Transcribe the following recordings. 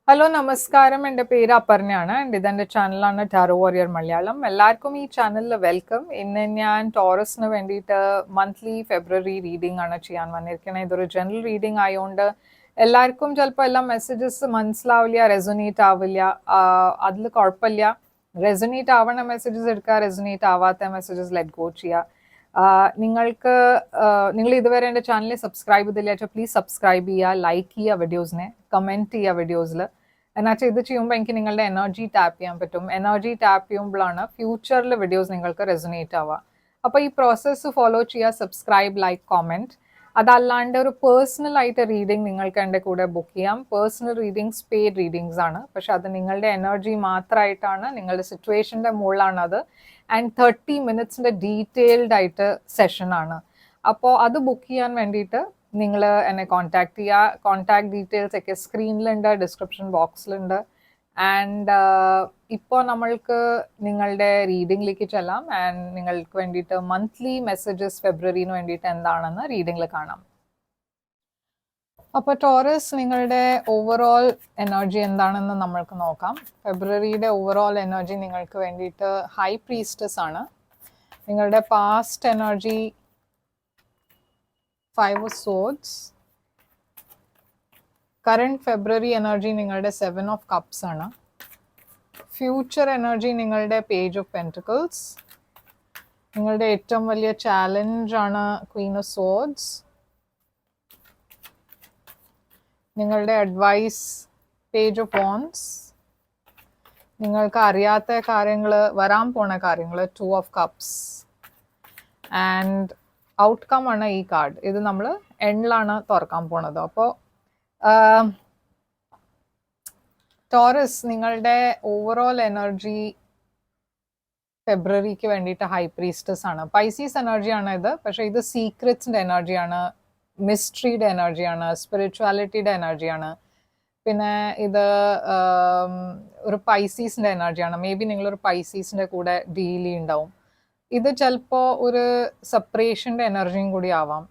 Hello നമസ്കാരം, എൻ്റെ പേര് അപർണയാണ്. ആൻഡ് ഇതെൻ്റെ ചാനലാണ് ടാരോ വാരിയർ മലയാളം. എല്ലാവർക്കും ഈ ചാനലിൽ വെൽക്കം. ഇന്ന് ഞാൻ ടോറസിന് വേണ്ടിയിട്ട് മന്ത്ലി ഫെബ്രുവരി റീഡിംഗ് ആണ് ചെയ്യാൻ വന്നിരിക്കുന്നത്. ഇതൊരു ജനറൽ റീഡിംഗ് ആയതുകൊണ്ട് എല്ലാവർക്കും ചിലപ്പോൾ എല്ലാ മെസ്സേജസ് മനസ്സിലാവില്ല, റെസൊനേറ്റ് ആവില്ല. അതിൽ കുഴപ്പമില്ല. റെസൊനേറ്റ് ആവണ മെസ്സേജസ് എടുക്കുക, റെസൊനേറ്റ് ആവാത്ത മെസ്സേജസ് ലെറ്റ് ഗോ ചെയ്യുക. നിങ്ങൾ ഇതുവരെ എൻ്റെ ചാനലിൽ സബ്സ്ക്രൈബ് ചെയ്തില്ല വെച്ചാൽ പ്ലീസ് സബ്സ്ക്രൈബ് ചെയ്യുക, ലൈക്ക് ചെയ്യുക വീഡിയോസിനെ, കമൻറ്റ് ചെയ്യുക വീഡിയോസിൽ. എന്നുവെച്ചാൽ ഇത് ചെയ്യുമ്പോൾ എനിക്ക് നിങ്ങളുടെ എനർജി ടാപ്പ് ചെയ്യാൻ പറ്റും. എനർജി ടാപ്പ് ചെയ്യുമ്പോഴാണ് ഫ്യൂച്ചറിൽ വീഡിയോസ് നിങ്ങൾക്ക് റെസൊനേറ്റ് ആവുക. അപ്പോൾ ഈ പ്രോസസ്സ് ഫോളോ ചെയ്യുക, സബ്സ്ക്രൈബ്, ലൈക്ക്, കോമെൻറ്റ്. അതല്ലാണ്ട് ഒരു പേഴ്സണൽ ആയിട്ട് റീഡിംഗ് നിങ്ങൾക്ക് എൻ്റെ കൂടെ ബുക്ക് ചെയ്യാം. പേഴ്സണൽ റീഡിങ്സ് പെയ്ഡ് റീഡിങ്സ് ആണ്, പക്ഷെ അത് നിങ്ങളുടെ എനർജി മാത്രമായിട്ടാണ്, നിങ്ങളുടെ സിറ്റുവേഷൻ്റെ മുകളിലാണ് അത്. ആൻഡ് 30 മിനിറ്റ്സിൻ്റെ ഡീറ്റെയിൽഡ് ആയിട്ട് സെഷനാണ്. അപ്പോൾ അത് ബുക്ക് ചെയ്യാൻ വേണ്ടിയിട്ട് നിങ്ങൾ എന്നെ കോൺടാക്ട് ചെയ്യുക. കോൺടാക്ട് ഡീറ്റെയിൽസ് ഒക്കെ സ്ക്രീനിലുണ്ട്, ഡിസ്ക്രിപ്ഷൻ ബോക്സിലുണ്ട്. ആൻഡ് ഇപ്പോൾ നമ്മൾക്ക് നിങ്ങളുടെ റീഡിങ്ങിലേക്ക് ചെല്ലാം. ആൻഡ് നിങ്ങൾക്ക് വേണ്ടിയിട്ട് മന്ത്ലി മെസ്സേജസ് ഫെബ്രുവരിന് വേണ്ടിയിട്ട് എന്താണെന്ന് റീഡിങ്ങിൽ കാണാം. അപ്പോൾ ടോറസ്, നിങ്ങളുടെ ഓവറോൾ എനർജി എന്താണെന്ന് നമ്മൾക്ക് നോക്കാം. ഫെബ്രുവരിയുടെ ഓവറോൾ എനർജി നിങ്ങൾക്ക് വേണ്ടിയിട്ട് ഹൈ പ്രീസ്റ്റസ് ആണ്. നിങ്ങളുടെ past energy 5 of Swords. Current February energy നിങ്ങളുടെ 7 of Cups ആണ്. ഫ്യൂച്ചർ എനർജി നിങ്ങളുടെ പേജ് ഓഫ് പെൻറ്റിക്കിൾസ്. നിങ്ങളുടെ ഏറ്റവും വലിയ ചാലഞ്ച് ആണ് Queen of Swords. നിങ്ങളുടെ അഡ്വൈസ് പേജ് ഓഫ് Wands. നിങ്ങൾക്ക് അറിയാത്ത കാര്യങ്ങൾ, വരാൻ പോണ കാര്യങ്ങൾ 2 of Cups. ആൻഡ് ഔട്ട്കം ആണ് ഈ കാർഡ്. ഇത് നമ്മൾ എൻഡിലാണ് തുറക്കാൻ പോണത്. അപ്പോൾ ടോറസ്, നിങ്ങളുടെ ഓവറോൾ എനർജി ഫെബ്രുവരിക്ക് വേണ്ടിയിട്ട് ഹൈ പ്രീസ്റ്റസ് ആണ്. പൈസീസ് എനർജിയാണ് ഇത്, പക്ഷേ ഇത് സീക്രറ്റ്സിൻ്റെ എനർജിയാണ്, മിസ്റ്ററിയുടെ എനർജിയാണ്, സ്പിരിച്വാലിറ്റിയുടെ എനർജിയാണ്. പിന്നെ ഇത് ഒരു പൈസീസിൻ്റെ എനർജിയാണ്. മേ ബി നിങ്ങളൊരു പൈസീസിൻ്റെ കൂടെ ഡീൽ ചെയ്യുന്നുണ്ടാവും. ഇത് ചിലപ്പോൾ ഒരു സെപ്പറേഷൻ്റെ എനർജിയും കൂടി ആവാം.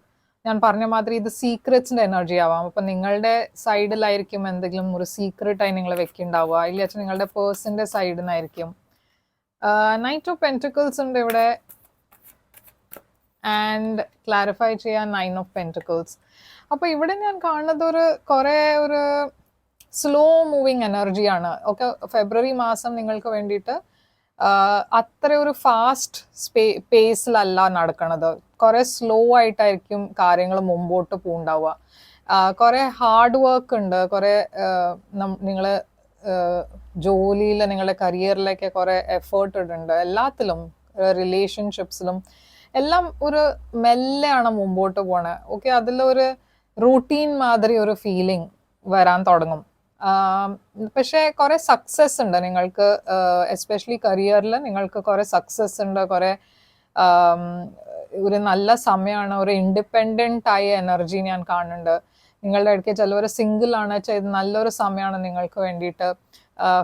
ഞാൻ പറഞ്ഞ മാതിരി ഇത് സീക്രറ്റ്സിൻ്റെ എനർജി ആവാം. അപ്പം നിങ്ങളുടെ സൈഡിലായിരിക്കും എന്തെങ്കിലും ഒരു സീക്രട്ടായി നിങ്ങൾ വെക്കുന്നുണ്ടാവുക, ഇല്ല വെച്ചാൽ നിങ്ങളുടെ പേഴ്സൻ്റെ സൈഡിൽ നിന്നായിരിക്കും. നൈറ്റ് ഓഫ് പെൻറ്റിക്കിൾസ് ഉണ്ട് ഇവിടെ. ആൻഡ് ക്ലാരിഫൈ ചെയ്യാൻ 9 of Pentacles. അപ്പോൾ ഇവിടെ ഞാൻ കാണുന്നത് ഒരു സ്ലോ മൂവിങ് എനർജിയാണ്. ഓക്കെ, ഫെബ്രുവരി മാസം നിങ്ങൾക്ക് വേണ്ടിയിട്ട് അത്ര ഒരു ഫാസ്റ്റ് പേസിലല്ല നടക്കണത്. കുറേ സ്ലോ ആയിട്ടായിരിക്കും കാര്യങ്ങൾ മുമ്പോട്ട് പോകുന്നുണ്ടാവുക. കുറേ ഹാർഡ് വർക്ക് ഉണ്ട്. കുറേ നിങ്ങൾ ജോലിയിൽ, നിങ്ങളുടെ കരിയറിലേക്ക് കുറേ എഫേർട്ട് ഇടുന്നുണ്ട്. എല്ലാത്തിലും, റിലേഷൻഷിപ്സിലും എല്ലാം ഒരു മെല്ലെയാണ് മുമ്പോട്ട് പോണത്. ഓക്കെ, അതിലൊരു റൂട്ടീൻ മാതിരി ഒരു ഫീലിംഗ് വരാൻ തുടങ്ങും. പക്ഷേ കുറേ സക്സസ് ഉണ്ട് നിങ്ങൾക്ക്, എസ്പെഷ്യലി കരിയറിൽ നിങ്ങൾക്ക് കുറേ സക്സസ് ഉണ്ട്. കുറേ ഒരു നല്ല സമയമാണ്. ഒരു ഇൻഡിപെൻഡൻ്റ് ആയ എനർജി ഞാൻ കാണുന്നുണ്ട്. നിങ്ങളുടെ ഇടയ്ക്ക് ചിലവർ സിംഗിൾ ആണ് വെച്ചാൽ ഇത് നല്ലൊരു സമയമാണ് നിങ്ങൾക്ക് വേണ്ടിയിട്ട്.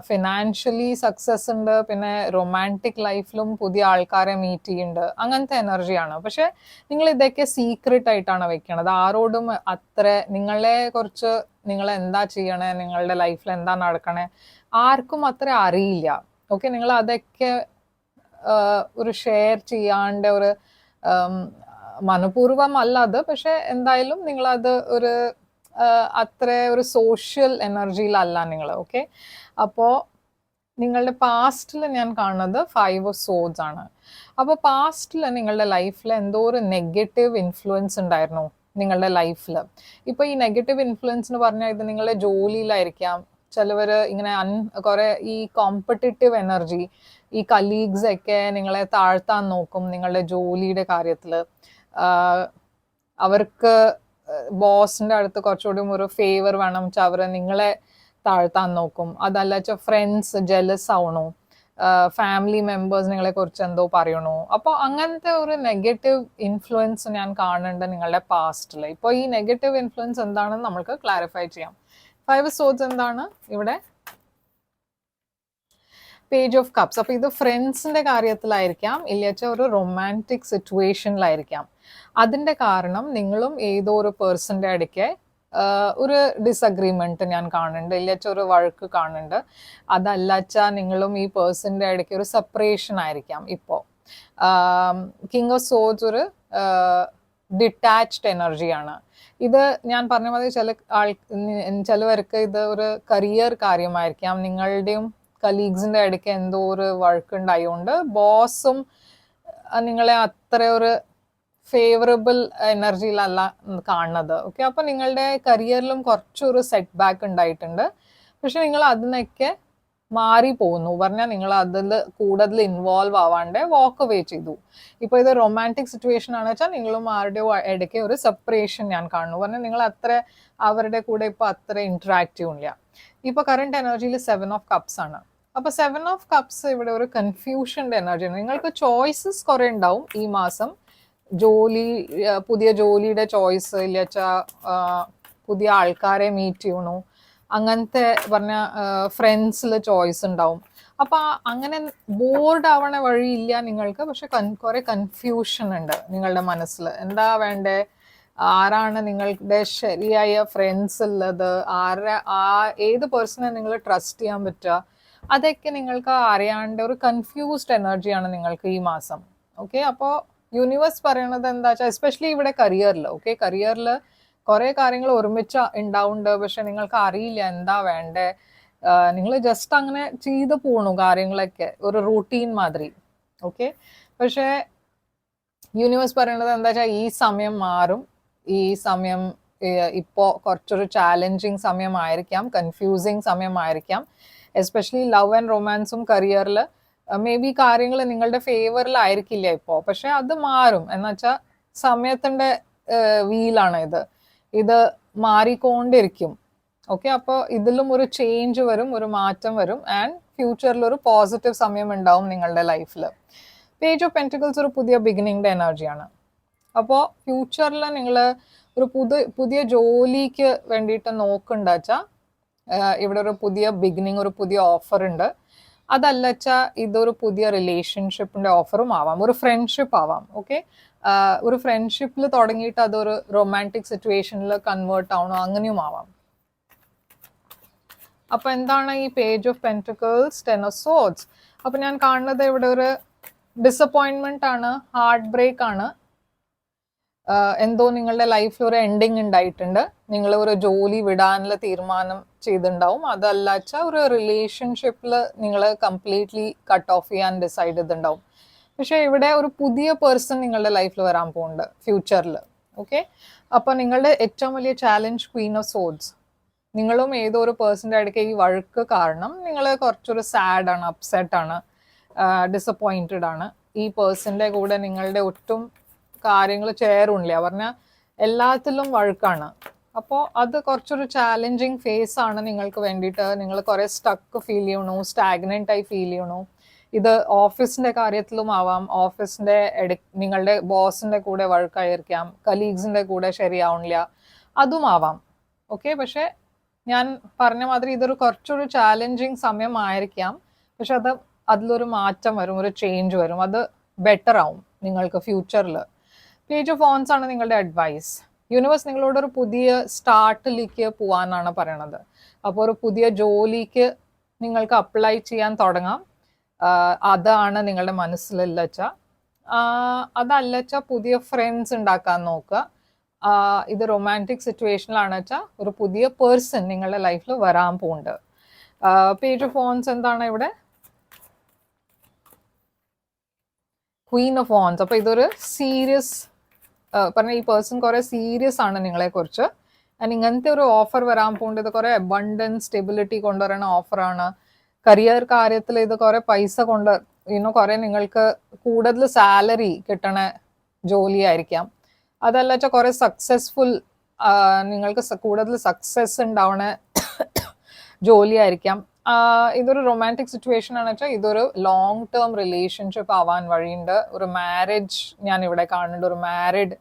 ഫിനാൻഷ്യലി സക്സസ് ഉണ്ട്. പിന്നെ റൊമാൻറ്റിക് ലൈഫിലും പുതിയ ആൾക്കാരെ മീറ്റ് ചെയ്യുന്നുണ്ട്. അങ്ങനത്തെ എനർജിയാണ്. പക്ഷെ നിങ്ങൾ ഇതൊക്കെ സീക്രട്ട് ആയിട്ടാണ് വെക്കണത്. ആരോടും അത്ര നിങ്ങളെ കുറിച്ച്, നിങ്ങൾ എന്താ ചെയ്യണേ, നിങ്ങളുടെ ലൈഫിൽ എന്താ നടക്കണേ, ആർക്കും അത്ര അറിയില്ല. ഓക്കെ, നിങ്ങൾ അതൊക്കെ ഒരു ഷെയർ ചെയ്യാണ്ട്, ഒരു മനഃപൂർവ്വം അല്ല അത്, പക്ഷെ എന്തായാലും നിങ്ങളത് ഒരു അത്ര ഒരു സോഷ്യൽ എനർജിയിലല്ല നിങ്ങൾ. ഓക്കെ, അപ്പോൾ നിങ്ങളുടെ പാസ്റ്റിൽ ഞാൻ കാണുന്നത് 5 of Swords ആണ്. അപ്പോൾ പാസ്റ്റിൽ നിങ്ങളുടെ ലൈഫിൽ എന്തോ ഒരു നെഗറ്റീവ് ഇൻഫ്ലുവൻസ് ഉണ്ടായിരുന്നു നിങ്ങളുടെ ലൈഫിൽ. ഇപ്പോൾ ഈ നെഗറ്റീവ് ഇൻഫ്ലുവൻസ് എന്ന് പറഞ്ഞാൽ ഇത് നിങ്ങളുടെ ജോലിയിലായിരിക്കാം. ചിലവർ ഇങ്ങനെ കുറേ ഈ കോമ്പറ്റീറ്റീവ് എനർജി, ഈ കലീഗ്സ് ഒക്കെ നിങ്ങളെ താഴ്ത്താൻ നോക്കും നിങ്ങളുടെ ജോലിയുടെ കാര്യത്തിൽ. അവർക്ക് ബോസിൻ്റെ അടുത്ത് കുറച്ചുകൂടി ഒരു ഫേവർ വേണം വെച്ചാൽ അവർ നിങ്ങളെ താഴ്ത്താൻ നോക്കും. അതല്ല വെച്ചാൽ ഫ്രണ്ട്സ് ജെലസ് ആവണോ, ഫാമിലി മെമ്പേഴ്സ് നിങ്ങളെ കുറിച്ച് എന്തോ പറയണോ. അപ്പോൾ അങ്ങനത്തെ ഒരു നെഗറ്റീവ് ഇൻഫ്ലുവൻസ് ഞാൻ കാണുന്നുണ്ട് നിങ്ങളുടെ പാസ്റ്റിൽ. ഇപ്പോൾ ഈ നെഗറ്റീവ് ഇൻഫ്ലുവൻസ് എന്താണെന്ന് നമുക്ക് ക്ലാരിഫൈ ചെയ്യാം. 5 of Swords എന്താണ് ഇവിടെ? Page of cups. അപ്പോൾ ഇത് ഫ്രണ്ട്സിൻ്റെ കാര്യത്തിലായിരിക്കാം, ഇല്ലാച്ച ഒരു റൊമാൻറ്റിക് സിറ്റുവേഷനിലായിരിക്കാം. അതിൻ്റെ കാരണം നിങ്ങളും ഏതോ ഒരു പേഴ്സൻ്റെ ഇടയ്ക്ക് ഒരു ഡിസഗ്രിമെന്റ് ഞാൻ കാണുന്നുണ്ട്, ഇല്ലാച്ച ഒരു വഴക്ക് കാണുന്നുണ്ട്. അതല്ലാച്ച നിങ്ങളും ഈ പേഴ്സന്റെ ഇടയ്ക്ക് ഒരു സെപ്പറേഷൻ ആയിരിക്കാം ഇപ്പോൾ. കിങ് ഓഫ് സോഡ്സ് ഒരു ഡിറ്റാച്ച്ഡ് എനർജിയാണ്. ഇത് ഞാൻ പറഞ്ഞ മാതിരി ചിലവർക്ക് ഇത് ഒരു കരിയർ കാര്യമായിരിക്കാം. നിങ്ങളുടെയും കലീഗ്സിന്റെ ഇടയ്ക്ക് എന്തോ ഒരു വഴക്കുണ്ടായോണ്ട് ബോസും നിങ്ങളെ അത്ര ഒരു ഫേവറബിൾ എനർജിയിലല്ല കാണുന്നത്. ഓക്കെ, അപ്പൊ നിങ്ങളുടെ കരിയറിലും കുറച്ചൊരു സെറ്റ് ബാക്ക് ഉണ്ടായിട്ടുണ്ട്. പക്ഷെ നിങ്ങൾ അതിനൊക്കെ മാറി പോകുന്നു പറഞ്ഞാൽ നിങ്ങൾ അതിൽ കൂടുതൽ ഇൻവോൾവ് ആവാണ്ട് വാക്ക് അവേ ചെയ്തു. ഇപ്പൊ ഇത് റൊമാൻറ്റിക് സിറ്റുവേഷൻ ആണ് വെച്ചാൽ നിങ്ങളും ആരുടെ ഇടയ്ക്ക് ഒരു സെപ്പറേഷൻ ഞാൻ കാണുന്നു പറഞ്ഞാൽ നിങ്ങൾ അത്ര അവരുടെ കൂടെ ഇപ്പൊ അത്ര ഇന്ററാക്റ്റീവ് ഇല്ല. ഇപ്പൊ കറണ്ട് എനർജിയിൽ 7 ഓഫ് കപ്സ് ആണ്. അപ്പൊ 7 ഓഫ് കപ്സ് ഇവിടെ ഒരു കൺഫ്യൂഷന്റെ എനർജിയാണ്. നിങ്ങൾക്ക് ചോയ്സസ് കുറെ ഉണ്ടാവും ഈ മാസം. പുതിയ ജോലിയുടെ ചോയ്സ് ഇല്ലാച്ച പുതിയ ആൾക്കാരെ മീറ്റ് ചെയ്യണു, അങ്ങനത്തെ പറഞ്ഞ ഫ്രണ്ട്സിൽ ചോയ്സ് ഉണ്ടാവും. അപ്പൊ അങ്ങനെ ബോർഡ് ആവണ വഴിയില്ല നിങ്ങൾക്ക്. പക്ഷെ കുറെ കൺഫ്യൂഷൻ ഉണ്ട് നിങ്ങളുടെ മനസ്സിൽ. എന്താ വേണ്ടേ, ആരാണ് നിങ്ങളുടെ ശരിയായ ഫ്രണ്ട്സ് ഉള്ളത്, ഏത് പേഴ്സണെ നിങ്ങൾ ട്രസ്റ്റ് ചെയ്യാൻ പറ്റുക, അതൊക്കെ നിങ്ങൾക്ക് അറിയാണ്ട് ഒരു കൺഫ്യൂസ്ഡ് എനർജിയാണ് നിങ്ങൾക്ക് ഈ മാസം. ഓക്കെ, അപ്പോൾ യൂണിവേഴ്സ് പറയണത് എന്താ വെച്ചാൽ എസ്പെഷ്യലി ഇവിടെ കരിയറിൽ, ഓക്കെ, കരിയറിൽ കുറെ കാര്യങ്ങൾ ഒരുമിച്ച് ഉണ്ടാവുന്നുണ്ട്. പക്ഷെ നിങ്ങൾക്ക് അറിയില്ല എന്താ വേണ്ടേ. നിങ്ങൾ ജസ്റ്റ് അങ്ങനെ ചെയ്തു പോണു കാര്യങ്ങളൊക്കെ ഒരു റൂട്ടീൻ മാതിരി. ഓക്കെ, പക്ഷെ യൂണിവേഴ്സ് പറയണത് എന്താ വെച്ചാൽ ഈ സമയം മാറും. ഈ സമയം ഇപ്പോ കുറച്ചൊരു ചാലഞ്ചിങ് സമയമായിരിക്കാം, കൺഫ്യൂസിങ് സമയമായിരിക്കാം. എസ്പെഷ്യലി ലവ് ആൻഡ് റൊമാൻസും കരിയറിൽ മേ ബി കാര്യങ്ങൾ നിങ്ങളുടെ ഫേവറിലായിരിക്കില്ല ഇപ്പോൾ. പക്ഷെ അത് മാറും. എന്നുവെച്ചാൽ സമയത്തിന്റെ വീലാണ് ഇത് മാറിക്കൊണ്ടിരിക്കും. ഓക്കെ, അപ്പോൾ ഇതിലും ഒരു ചേഞ്ച് വരും, ഒരു മാറ്റം വരും. ആൻഡ് ഫ്യൂച്ചറിൽ ഒരു പോസിറ്റീവ് സമയം ഉണ്ടാവും നിങ്ങളുടെ ലൈഫിൽ. പേജ് ഓഫ് പെന്റിക്കിൾസ് ഒരു പുതിയ ബിഗിനിങ്ങിന്റെ എനർജിയാണ്. അപ്പോൾ ഫ്യൂച്ചറിൽ നിങ്ങൾ ഒരു പുതിയ ജോലിക്ക് വേണ്ടിയിട്ട് നോക്കുന്നുണ്ടാച്ചാൽ ഇവിടെ ഒരു പുതിയ ബിഗിനിങ്, ഒരു പുതിയ ഓഫർ ഉണ്ട്. അതല്ലച്ചാൽ ഇതൊരു പുതിയ റിലേഷൻഷിപ്പിന്റെ ഓഫറും ആവാം, ഒരു ഫ്രണ്ട്ഷിപ്പ് ആവാം. ഓക്കെ, ഒരു ഫ്രണ്ട്ഷിപ്പിൽ തുടങ്ങിയിട്ട് അതൊരു റൊമാൻറ്റിക് സിറ്റുവേഷനിൽ കൺവേർട്ട് ആവണോ, അങ്ങനെയും ആവാം. അപ്പൊ എന്താണ് ഈ page of pentacles, 10 of swords? അപ്പൊ ഞാൻ കാണുന്നത് ഇവിടെ ഒരു ഡിസപ്പോയിന്റ്മെന്റ് ആണ്, ഹാർട്ട് ബ്രേക്ക് ആണ്. എന്തോ നിങ്ങളുടെ ലൈഫിൽ ഒരു എൻഡിങ് ഉണ്ടായിട്ടുണ്ട്. നിങ്ങൾ ഒരു ജോലി വിടാനുള്ള തീരുമാനം ചെയ്തിട്ടുണ്ടാവും. അതല്ലാച്ച ഒരു റിലേഷൻഷിപ്പിൽ നിങ്ങൾ കംപ്ലീറ്റ്ലി കട്ട് ഓഫ് ചെയ്യാൻ ഡിസൈഡ് ചെയ്തിട്ടുണ്ടാവും. പക്ഷെ ഇവിടെ ഒരു പുതിയ പേഴ്സൺ നിങ്ങളുടെ ലൈഫിൽ വരാൻ പോകുന്നുണ്ട് ഫ്യൂച്ചറിൽ. ഓക്കെ, അപ്പൊ നിങ്ങളുടെ ഏറ്റവും വലിയ ചാലഞ്ച് ക്വീൻ ഓഫ് സോർഡ്സ്. നിങ്ങളും ഏതോ ഒരു പേഴ്സന്റെ ഇടയ്ക്ക് ഈ വഴക്ക് കാരണം നിങ്ങൾ കുറച്ചൊരു സാഡ് ആണ്, അപ്സെറ്റ് ആണ്, ഡിസപ്പോയിന്റഡ് ആണ്. ഈ പേഴ്സന്റെ കൂടെ നിങ്ങളുടെ ഒട്ടും കാര്യങ്ങൾ ചേരുന്നില്ല പറഞ്ഞാൽ എല്ലാത്തിലും വഴക്കാണ്. അപ്പോൾ അത് കുറച്ചൊരു ചാലഞ്ചിങ് ഫേസ് ആണ് നിങ്ങൾക്ക് വേണ്ടിയിട്ട്. നിങ്ങൾ കുറെ സ്റ്റക്ക് ഫീൽ ചെയ്യണു, സ്റ്റാഗ്നന്റ് ആയി ഫീൽ ചെയ്യണു. ഇത് ഓഫീസിന്റെ കാര്യത്തിലും ആവാം. ഓഫീസിന്റെ നിങ്ങളുടെ ബോസിന്റെ കൂടെ വഴക്കായിരിക്കാം, കലീഗ്സിന്റെ കൂടെ ശരിയാവണില്ല, അതും ആവാം. ഓക്കെ, പക്ഷെ ഞാൻ പറഞ്ഞ മാതിരി ഇതൊരു കുറച്ചൊരു ചാലഞ്ചിങ് സമയമായിരിക്കാം. പക്ഷെ അതിലൊരു മാറ്റം വരും, ഒരു ചേഞ്ച് വരും. അത് ബെറ്റർ ആവും നിങ്ങൾക്ക് ഫ്യൂച്ചറിൽ. പേജ് ഓഫ് വോൺസ് ആണ് നിങ്ങളുടെ അഡ്വൈസ്. യൂണിവേഴ്സ് നിങ്ങളോട് ഒരു പുതിയ സ്റ്റാർട്ടിലേക്ക് പോവാനാണ് പറയണത്. അപ്പോൾ ഒരു പുതിയ ജോലിക്ക് നിങ്ങൾക്ക് അപ്ലൈ ചെയ്യാൻ തുടങ്ങാം. അതാണ് നിങ്ങളുടെ മനസ്സിലല്ലച്ച. അതല്ലച്ച പുതിയ ഫ്രണ്ട്സ് ഉണ്ടാക്കാൻ നോക്കുക. ഇത് റൊമാൻറ്റിക് സിറ്റുവേഷനിലാണ് വെച്ചാൽ ഒരു പുതിയ പേഴ്സൺ നിങ്ങളുടെ ലൈഫിൽ വരാൻ പോകുന്നുണ്ട്. പേജ് ഓഫ് വോൺസ് എന്താണ് ഇവിടെ? Queen of wands. അപ്പൊ ഇതൊരു സീരിയസ് പറഞ്ഞ ഈ പേഴ്സൺ കുറെ സീരിയസ് ആണ് നിങ്ങളെ കുറിച്ച്. ആൻഡ് ഇങ്ങനത്തെ ഒരു ഓഫർ വരാൻ പോകുന്നത് ഇത് കുറെ അബണ്ടൻസ്, സ്റ്റെബിലിറ്റി കൊണ്ടുവരുന്ന ഓഫറാണ്. കരിയർ കാര്യത്തിൽ ഇത് കുറെ പൈസ കുറെ നിങ്ങൾക്ക് കൂടുതൽ സാലറി കിട്ടണ ജോലിയായിരിക്കാം. അതല്ല വെച്ചാൽ കുറെ സക്സസ്ഫുൾ, നിങ്ങൾക്ക് കൂടുതൽ സക്സസ് ഉണ്ടാവണ ജോലിയായിരിക്കാം. ഇതൊരു റൊമാൻറ്റിക് സിറ്റുവേഷൻ ആണ് വെച്ചാൽ ഇതൊരു ലോങ് ടേം റിലേഷൻഷിപ്പ് ആവാൻ വഴിയുണ്ട്. ഒരു മാരേജ് ഞാൻ ഇവിടെ കാണുന്നുണ്ട്, ഒരു മാരിഡ്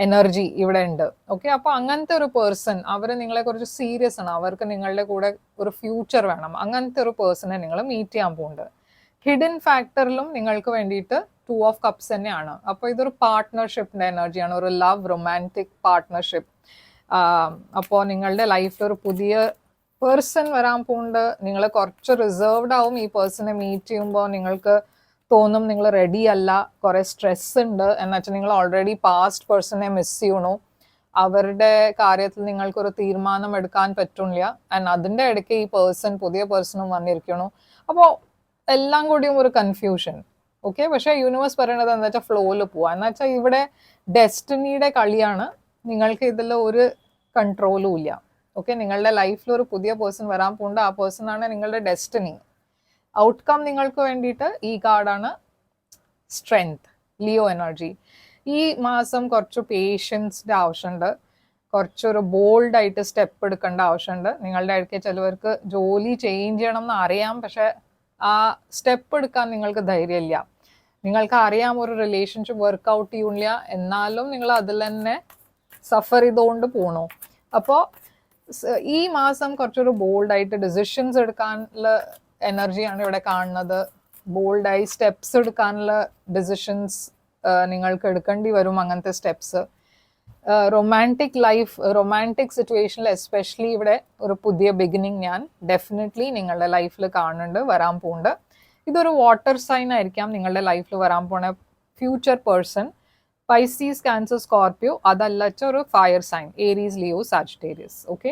എനർജി ഇവിടെ ഉണ്ട്. ഓക്കെ, അപ്പൊ അങ്ങനത്തെ ഒരു പേഴ്സൺ, അവർ നിങ്ങളെ കുറിച്ച് സീരിയസ് ആണ്, അവർക്ക് നിങ്ങളുടെ കൂടെ ഒരു ഫ്യൂച്ചർ വേണം. അങ്ങനത്തെ ഒരു പേഴ്സണെ നിങ്ങൾ മീറ്റ് ചെയ്യാൻ പോകുന്നുണ്ട്. ഹിഡൻ ഫാക്ടറിലും നിങ്ങൾക്ക് വേണ്ടിയിട്ട് 2 ഓഫ് കപ്സ് തന്നെയാണ്. അപ്പൊ ഇതൊരു പാർട്ട്ണർഷിപ്പിന്റെ എനർജിയാണ്, ഒരു ലവ് റൊമാൻറ്റിക് പാർട്ട്ണർഷിപ്പ്. അപ്പോൾ നിങ്ങളുടെ ലൈഫിൽ ഒരു പുതിയ പേഴ്സൺ വരാൻ പോകുന്നുണ്ട്. നിങ്ങൾ കുറച്ച് റിസർവ്ഡ് ആവും ഈ പേഴ്സണെ മീറ്റ് ചെയ്യുമ്പോൾ. നിങ്ങൾക്ക് തോന്നും നിങ്ങൾ റെഡി അല്ല, കുറേ സ്ട്രെസ് ഉണ്ട് എന്നുവെച്ചാൽ നിങ്ങൾ ഓൾറെഡി പാസ്റ്റ് പേഴ്സണെ മിസ് ചെയ്യണു. അവരുടെ കാര്യത്തിൽ നിങ്ങൾക്കൊരു തീരുമാനം എടുക്കാൻ പറ്റില്ല. ആൻഡ് അതിൻ്റെ ഇടയ്ക്ക് ഈ പുതിയ പേഴ്സണും വന്നിരിക്കണു. അപ്പോൾ എല്ലാം കൂടിയും ഒരു കൺഫ്യൂഷൻ. ഓക്കെ, പക്ഷേ യൂണിവേഴ്സ് പറയുന്നത് എന്താ വെച്ചാൽ ഫ്ലോയിൽ പോവാ. എന്ന് വെച്ചാൽ ഇവിടെ ഡെസ്റ്റിനിയുടെ കളിയാണ്. നിങ്ങൾക്ക് ഇതിൽ ഒരു കൺട്രോളും ഇല്ല. ഓക്കെ, നിങ്ങളുടെ ലൈഫിൽ ഒരു പുതിയ പേഴ്സൺ വരാൻ പോകുന്നുണ്ട്. ആ പേഴ്സൺ ആണ് നിങ്ങളുടെ ഡെസ്റ്റിനി. ഔട്ട്കം നിങ്ങൾക്ക് വേണ്ടിയിട്ട് ഈ കാർഡാണ് സ്ട്രെങ്ത്, ലിയോ എനർജി. ഈ മാസം കുറച്ച് പേഷ്യൻസിൻ്റെ ആവശ്യമുണ്ട്. കുറച്ചൊരു ബോൾഡായിട്ട് സ്റ്റെപ്പ് എടുക്കേണ്ട ആവശ്യമുണ്ട്. നിങ്ങളുടെ ഇടയ്ക്ക് ചിലവർക്ക് ജോലി ചേഞ്ച് ചെയ്യണം എന്ന് അറിയാം, പക്ഷെ ആ സ്റ്റെപ്പ് എടുക്കാൻ നിങ്ങൾക്ക് ധൈര്യമില്ല. നിങ്ങൾക്ക് അറിയാം ഒരു റിലേഷൻഷിപ്പ് വർക്കൗട്ട് ചെയ്യില്ല, എന്നാലും നിങ്ങൾ അതിൽ തന്നെ സഫർ ചെയ്തുകൊണ്ട് പോകണു. അപ്പോൾ ഈ മാസം കുറച്ചൊരു ബോൾഡായിട്ട് ഡിസിഷൻസ് എടുക്കാനുള്ള എനർജിയാണ് ഇവിടെ കാണുന്നത്. ബോൾഡായി സ്റ്റെപ്സ് എടുക്കാനുള്ള ഡിസിഷൻസ് നിങ്ങൾക്ക് എടുക്കേണ്ടി വരും. അങ്ങനത്തെ സ്റ്റെപ്സ് റൊമാൻറ്റിക് സിറ്റുവേഷനിൽ എസ്പെഷ്യലി ഇവിടെ ഒരു പുതിയ ബിഗിനിങ് ഞാൻ ഡെഫിനറ്റ്ലി നിങ്ങളുടെ ലൈഫിൽ കാണുന്നുണ്ട്, വരാൻ പോകുന്നുണ്ട്. ഇതൊരു വാട്ടർ സൈൻ ആയിരിക്കാം നിങ്ങളുടെ ലൈഫിൽ വരാൻ പോണ future person. Pisces, cancer, Scorpio. അതല്ലച്ച ഒരു fire sign, Aries, Leo, Sagittarius. Okay,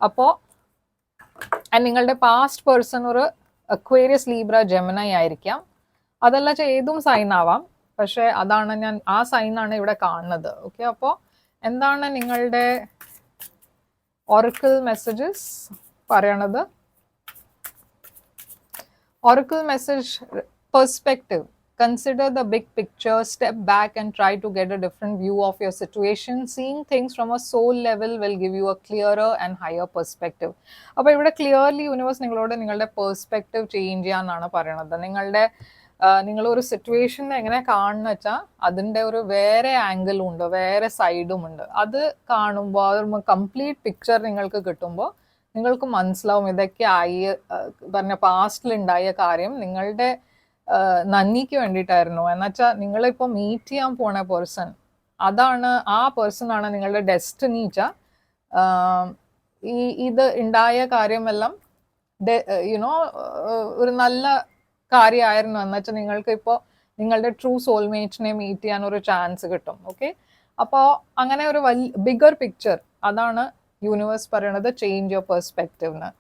അപ്പോൾ നിങ്ങളുടെ പാസ്റ്റ് പേഴ്സൺ ഒരു അക്വേറിയസ്, ലീബ്ര, ജെമിനൈ ആയിരിക്കാം. അതല്ലച്ച ഏതും സൈൻ ആവാം, പക്ഷെ അതാണ് ആ സൈനാണ് ഇവിടെ കാണുന്നത്. ഓക്കെ, അപ്പോൾ എന്താണ് നിങ്ങളുടെ ഒറക്കിൾ മെസ്സേജസ് പറയണത്? Oracle message perspective. Consider the big picture, step back and try to get a different view of your situation. Seeing things from a soul level will give you a clearer and higher perspective. അപ്പോൾ ഇവിടെ clearly universe നിങ്ങളോട് നിങ്ങളുടെ perspective change ചെയ്യാന്നാണ് പറയണത്. നിങ്ങളൊരു situation എങ്ങനെ കാണുന്ന വെച്ചാൽ അതിൻ്റെ ഒരു വേറെ ആംഗിളും ഉണ്ട്, വേറെ സൈഡും ഉണ്ട്. അത് കാണുമ്പോൾ ഒരു കംപ്ലീറ്റ് പിക്ചർ നിങ്ങൾക്ക് കിട്ടുമ്പോൾ നിങ്ങൾക്ക് മനസ്സിലാവും ഇതൊക്കെ പറഞ്ഞ പാസ്റ്റിലുണ്ടായ കാര്യം നിങ്ങളുടെ നന്ദിക്ക് വേണ്ടിയിട്ടായിരുന്നു. എന്നുവെച്ചാൽ നിങ്ങളിപ്പോൾ മീറ്റ് ചെയ്യാൻ പോണ പേഴ്സൺ, ആ പേഴ്സൺ ആണ് നിങ്ങളുടെ ഡെസ്റ്റിനി. വെച്ചാൽ ഇത് ഉണ്ടായ കാര്യമെല്ലാം ഒരു നല്ല കാര്യമായിരുന്നു. എന്നുവെച്ചാൽ നിങ്ങൾക്ക് ഇപ്പോൾ നിങ്ങളുടെ ട്രൂ സോൾമേറ്റിനെ മീറ്റ് ചെയ്യാൻ ഒരു ചാൻസ് കിട്ടും. ഓക്കെ, അപ്പോൾ അങ്ങനെ ഒരു ബിഗർ പിക്ചർ, അതാണ് യൂണിവേഴ്സ് പറയണത് ചേഞ്ച് യുവർ പെർസ്പെക്റ്റീവ്ന്ന്.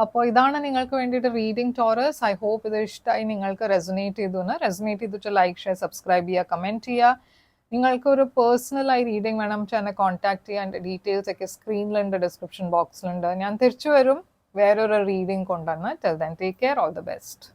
അപ്പോൾ ഇതാണ് നിങ്ങൾക്ക് വേണ്ടിയിട്ട് റീഡിംഗ് ടോറസ്. ഐ ഹോപ്പ് ഇത് ഇഷ്ടമായി, നിങ്ങൾക്ക് റെസൊനേറ്റ് ചെയ്തിട്ട് ലൈക്ക്, ഷെയർ, സബ്സ്ക്രൈബ് ചെയ്യുക, കമൻറ്റ് ചെയ്യുക. നിങ്ങൾക്കൊരു പേഴ്സണലായി റീഡിംഗ് വേണം എന്നെ കോൺടാക്ട് ചെയ്യാൻ. എൻ്റെ ഡീറ്റെയിൽസ് ഒക്കെ സ്ക്രീനിലുണ്ട്, ഡിസ്ക്രിപ്ഷൻ ബോക്സിലുണ്ട്. ഞാൻ തിരിച്ചു വരും വേറൊരു റീഡിംഗ് കൊണ്ടുവന്ന്. Till then take care, all the best.